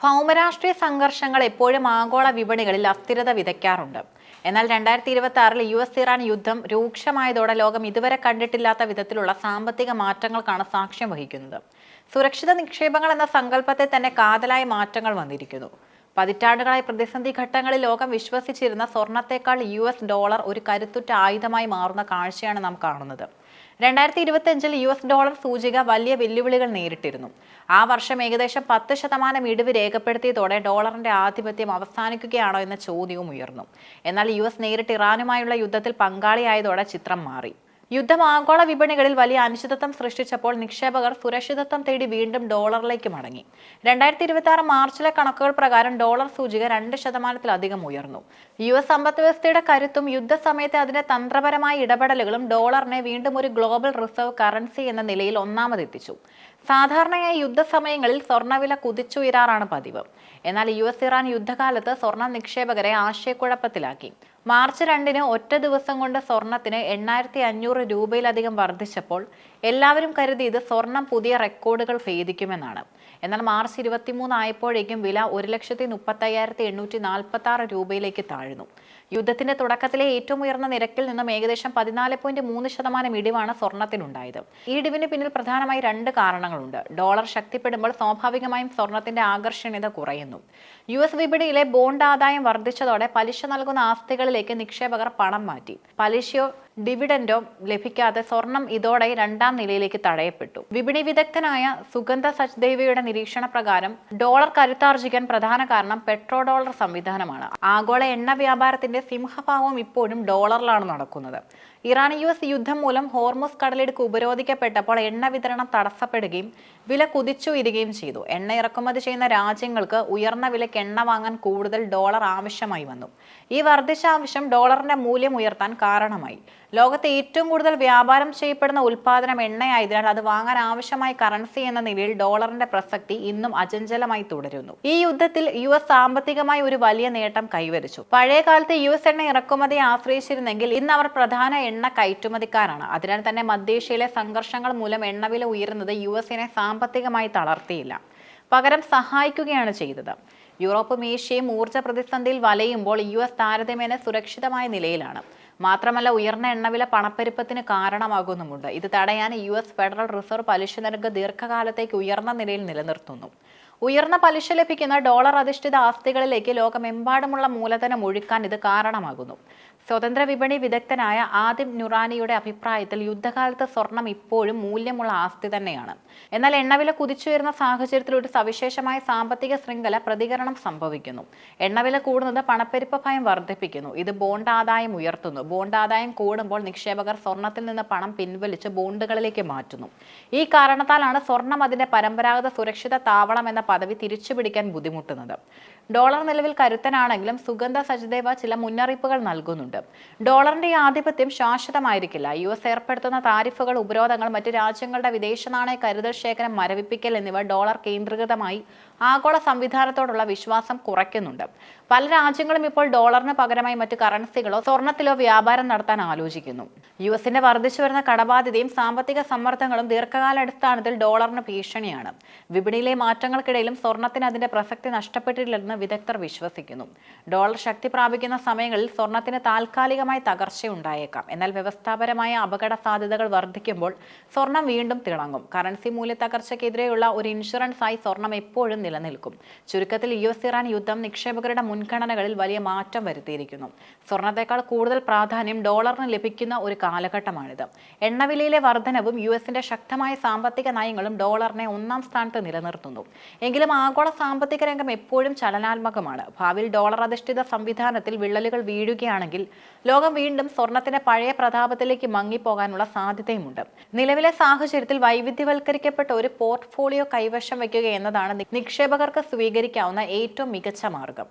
ഭൗമരാഷ്ട്രീയ സംഘർഷങ്ങൾ എപ്പോഴും ആഗോള വിപണികളിൽ അസ്ഥിരത വിതയ്ക്കാറുണ്ട്. എന്നാൽ 2026 US-ഇറാൻ യുദ്ധം രൂക്ഷമായതോടെ ലോകം ഇതുവരെ കണ്ടിട്ടില്ലാത്ത വിധത്തിലുള്ള സാമ്പത്തിക മാറ്റങ്ങൾക്കാണ് സാക്ഷ്യം വഹിക്കുന്നത്. സുരക്ഷിത നിക്ഷേപങ്ങൾ എന്ന സങ്കല്പത്തെ തന്നെ കാതലായ മാറ്റങ്ങൾ വന്നിരിക്കുന്നു. പതിറ്റാണ്ടുകളായി പ്രതിസന്ധി ഘട്ടങ്ങളിൽ ലോകം വിശ്വസിച്ചിരുന്ന സ്വർണത്തേക്കാൾ US ഡോളർ ഒരു കരുത്തുറ്റ ആയുധമായി മാറുന്ന കാഴ്ചയാണ് നാം കാണുന്നത്. 2025 US ഡോളർ സൂചിക വലിയ വെല്ലുവിളികൾ നേരിട്ടിരുന്നു. ആ വർഷം ഏകദേശം 10% ഇടിവ് രേഖപ്പെടുത്തിയതോടെ ഡോളറിന്റെ ആധിപത്യം അവസാനിക്കുകയാണോ എന്ന ചോദ്യവും ഉയർന്നു. എന്നാൽ US നേരിട്ട് ഇറാനുമായുള്ള യുദ്ധത്തിൽ പങ്കാളിയായതോടെ ചിത്രം മാറി. യുദ്ധം ആഗോള വിപണികളിൽ വലിയ അനിശ്ചിതത്വം സൃഷ്ടിച്ചപ്പോൾ നിക്ഷേപകർ സുരക്ഷിതത്വം തേടി വീണ്ടും ഡോളറിലേക്ക് മടങ്ങി. 2026 മാർച്ചിലെ കണക്കുകൾ പ്രകാരം ഡോളർ സൂചിക 2% ഉയർന്നു. US സമ്പദ് വ്യവസ്ഥയുടെ കരുത്തും യുദ്ധസമയത്തെ അതിന്റെ തന്ത്രപരമായ ഇടപെടലുകളും ഡോളറിനെ വീണ്ടും ഒരു ഗ്ലോബൽ റിസർവ് കറൻസി എന്ന നിലയിൽ ഒന്നാമതെത്തിച്ചു. സാധാരണയായി യുദ്ധസമയങ്ങളിൽ സ്വർണ്ണവില കുതിച്ചുയരാറാണ് പതിവ്. എന്നാൽ US-ഇറാൻ യുദ്ധകാലത്ത് സ്വർണ്ണ നിക്ഷേപകരെ ആശയക്കുഴപ്പത്തിലാക്കി. മാർച്ച് 2-ന് ഒറ്റ ദിവസം കൊണ്ട് സ്വർണത്തിന് 8500 രൂപയിലധികം വർദ്ധിച്ചപ്പോൾ എല്ലാവരും കരുതി ഇത് സ്വർണം പുതിയ റെക്കോർഡുകൾ ഭേദിക്കുമെന്നാണ്. എന്നാൽ മാർച്ച് 23 ആയപ്പോഴേക്കും വില 1,35,846 രൂപയിലേക്ക് താഴ്ന്നു. യുദ്ധത്തിന്റെ തുടക്കത്തിലെ ഏറ്റവും ഉയർന്ന നിരക്കിൽ നിന്നും ഏകദേശം 14.3% ഇടിവാണ് സ്വർണത്തിനുണ്ടായത്. ഈ ഇടിവിന് പിന്നിൽ പ്രധാനമായി 2 കാരണങ്ങളുണ്ട്. ഡോളർ ശക്തിപ്പെടുമ്പോൾ സ്വാഭാവികമായും സ്വർണത്തിന്റെ ആകർഷണീയത കുറയുന്നു. US വിപണിയിലെ ബോണ്ട് ആദായം വർദ്ധിച്ചതോടെ പലിശ നൽകുന്ന ആസ്തികളിലേക്ക് നിക്ഷേപകർ പണം മാറ്റി. പലിശയോ ഡിവിഡൻഡോ ലഭിക്കാതെ സ്വർണം ഇതോടെ 2ാം നിലയിലേക്ക് തടയപ്പെട്ടു. വിപണി വിദഗ്ധനായ സുഗന്ധ സച്ദേവയുടെ നിരീക്ഷണ പ്രകാരം ഡോളർ കരുത്താർജിക്കാൻ പ്രധാന കാരണം പെട്രോ ഡോളർ സംവിധാനമാണ്. ആഗോള എണ്ണ വ്യാപാരത്തിന്റെ സിംഹഭാവം ഇപ്പോഴും ഡോളറിലാണ് നടക്കുന്നത്. ഇറാൻ US യുദ്ധം മൂലം ഹോർമുസ് കടലിടുക്ക് ഉപരോധിക്കപ്പെട്ടപ്പോൾ എണ്ണ വിതരണം തടസ്സപ്പെടുകയും വില കുതിച്ചുയരുകയും ചെയ്തു. എണ്ണ ഇറക്കുമതി ചെയ്യുന്ന രാജ്യങ്ങൾക്ക് ഉയർന്ന വിലയ്ക്ക് എണ്ണ വാങ്ങാൻ കൂടുതൽ ഡോളർ ആവശ്യമായി വന്നു. ഈ വർദ്ധിച്ച ആവശ്യം ഡോളറിന്റെ മൂല്യം ഉയർത്താൻ കാരണമായി. ലോകത്തെ ഏറ്റവും കൂടുതൽ വ്യാപാരം ചെയ്യപ്പെടുന്ന ഉൽപ്പാദനം എണ്ണയായതിനാൽ അത് വാങ്ങാൻ ആവശ്യമായ കറൻസി എന്ന നിലയിൽ ഡോളറിന്റെ പ്രസക്തി ഇന്നും അചഞ്ചലമായി തുടരുന്നു. ഈ യുദ്ധത്തിൽ US സാമ്പത്തികമായി ഒരു വലിയ നേട്ടം കൈവരിച്ചു. പഴയ കാലത്ത് US എണ്ണ ഇറക്കുമതിയെ ആശ്രയിച്ചിരുന്നെങ്കിൽ ഇന്ന് അവർ പ്രധാന എണ്ണ കയറ്റുമതിക്കാരാണ്. അതിനാൽ തന്നെ മധ്യേഷ്യയിലെ സംഘർഷങ്ങൾ മൂലം എണ്ണവില ഉയരുന്നത് US-നെ സാമ്പത്തികമായി തളർത്തിയില്ല, പകരം സഹായിക്കുകയാണ് ചെയ്തത്. യൂറോപ്പും ഏഷ്യയും ഊർജ്ജ പ്രതിസന്ധിയിൽ വലയുമ്പോൾ US താരതമ്യേന സുരക്ഷിതമായ നിലയിലാണ്. മാത്രമല്ല, ഉയർന്ന എണ്ണവില പണപ്പെരുപ്പത്തിന് കാരണമാകുന്നുമുണ്ട്. ഇത് തടയാൻ US ഫെഡറൽ റിസർവ് പലിശ നിരക്ക് ദീർഘകാലത്തേക്ക് ഉയർന്ന നിലയിൽ നിലനിർത്തുന്നു. ഉയർന്ന പലിശ ലഭിക്കുന്ന ഡോളർ അധിഷ്ഠിത ആസ്തികളിലേക്ക് ലോകമെമ്പാടുമുള്ള മൂലധനം ഒഴുക്കാൻ ഇത് കാരണമാകുന്നു. സ്വതന്ത്ര വിപണി വിദഗ്ധനായ ആദിം നുറാനിയുടെ അഭിപ്രായത്തിൽ യുദ്ധകാലത്ത് സ്വർണം ഇപ്പോഴും മൂല്യമുള്ള ആസ്തി തന്നെയാണ്. എന്നാൽ എണ്ണവില കുതിച്ചുയരുന്ന സാഹചര്യത്തിൽ ഒരു സവിശേഷമായ സാമ്പത്തിക ശൃംഖല പ്രതികരണം സംഭവിക്കുന്നു. എണ്ണവില കൂടുന്നത് പണപ്പെരുപ്പ ഭയം വർദ്ധിപ്പിക്കുന്നു. ഇത് ബോണ്ട് ആദായം ഉയർത്തുന്നു. ബോണ്ട് ആദായം കൂടുമ്പോൾ നിക്ഷേപകർ സ്വർണത്തിൽ നിന്ന് പണം പിൻവലിച്ച് ബോണ്ടുകളിലേക്ക് മാറ്റുന്നു. ഈ കാരണത്താലാണ് സ്വർണം അതിന്റെ പരമ്പരാഗത സുരക്ഷിത താവളം എന്ന പദവി തിരിച്ചുപിടിക്കാൻ ബുദ്ധിമുട്ടുന്നത്. ഡോളർ നിലവിൽ കരുത്തനാണെങ്കിലും സുഗന്ധ സച്ദേവ ചില മുന്നറിയിപ്പുകൾ നൽകുന്നുണ്ട്. ഡോളറിന്റെ ആധിപത്യം ശാശ്വതമായിരിക്കില്ല. US ഏർപ്പെടുത്തുന്ന താരിഫുകൾ, ഉപരോധങ്ങൾ, മറ്റ് രാജ്യങ്ങളുടെ വിദേശ നാണയ കരുതൽ ശേഖരം മരവിപ്പിക്കൽ എന്നിവ ഡോളർ കേന്ദ്രീകൃതമായി ആഗോള സംവിധാനത്തോടുള്ള വിശ്വാസം കുറയ്ക്കുന്നുണ്ട്. പല രാജ്യങ്ങളും ഇപ്പോൾ ഡോളറിന് പകരമായി മറ്റ് കറൻസികളോ സ്വർണത്തിലോ വ്യാപാരം നടത്താൻ ആലോചിക്കുന്നു. US-ന്റെ വർദ്ധിച്ചു വരുന്ന കടബാധ്യതയും സാമ്പത്തിക സമ്മർദ്ദങ്ങളും ദീർഘകാലാടിസ്ഥാനത്തിൽ ഡോളറിന് ഭീഷണിയാണ്. വിപണിയിലെ മാറ്റങ്ങൾക്കിടയിലും സ്വർണത്തിന് അതിന്റെ പ്രസക്തി നഷ്ടപ്പെട്ടിട്ടില്ലെന്ന് വിദഗ്ധർ വിശ്വസിക്കുന്നു. ഡോളർ ശക്തി പ്രാപിക്കുന്ന സമയങ്ങളിൽ സ്വർണത്തിന് താൽക്കാലികമായി തകർച്ചയുണ്ടായേക്കാം. എന്നാൽ വ്യവസ്ഥാപരമായ അപകട സാധ്യതകൾ വർദ്ധിക്കുമ്പോൾ സ്വർണം വീണ്ടും തിളങ്ങും. കറൻസി മൂല്യത്തകർച്ചയ്ക്കെതിരെയുള്ള ഒരു ഇൻഷുറൻസായി സ്വർണം എപ്പോഴും നിലനിൽക്കും. ചുരുക്കത്തിൽ US-ഇറാൻ യുദ്ധം നിക്ഷേപകരുടെ മുൻഗണനകളിൽ വലിയ മാറ്റം വരുത്തിയിരിക്കുന്നു. സ്വർണത്തേക്കാൾ കൂടുതൽ പ്രാധാന്യം ഡോളറിന് ലഭിക്കുന്ന ഒരു കാലഘട്ടമാണിത്. എണ്ണവിലയിലെ വർധനവും US-ന്റെ ശക്തമായ സാമ്പത്തിക നയങ്ങളും ഡോളറിനെ 1ാം സ്ഥാനത്ത് നിലനിർത്തുന്നു. എങ്കിലും ആഗോള സാമ്പത്തിക രംഗം എപ്പോഴും ചലനാത്മകമാണ്. ഭാവിയിൽ ഡോളർ അധിഷ്ഠിത സംവിധാനത്തിൽ വിള്ളലുകൾ വീഴുകയാണെങ്കിൽ ലോകം വീണ്ടും സ്വർണത്തിന്റെ പഴയ പ്രതാപത്തിലേക്ക് മങ്ങിപ്പോകാനുള്ള സാധ്യതയുമുണ്ട്. നിലവിലെ സാഹചര്യത്തിൽ വൈവിധ്യവൽക്കരിക്കപ്പെട്ട ഒരു പോർട്ട്ഫോളിയോ കൈവശം വയ്ക്കുക എന്നതാണ് നിക്ഷേപകർക്ക് സ്വീകരിക്കാവുന്ന ഏറ്റവും മികച്ച മാർഗം.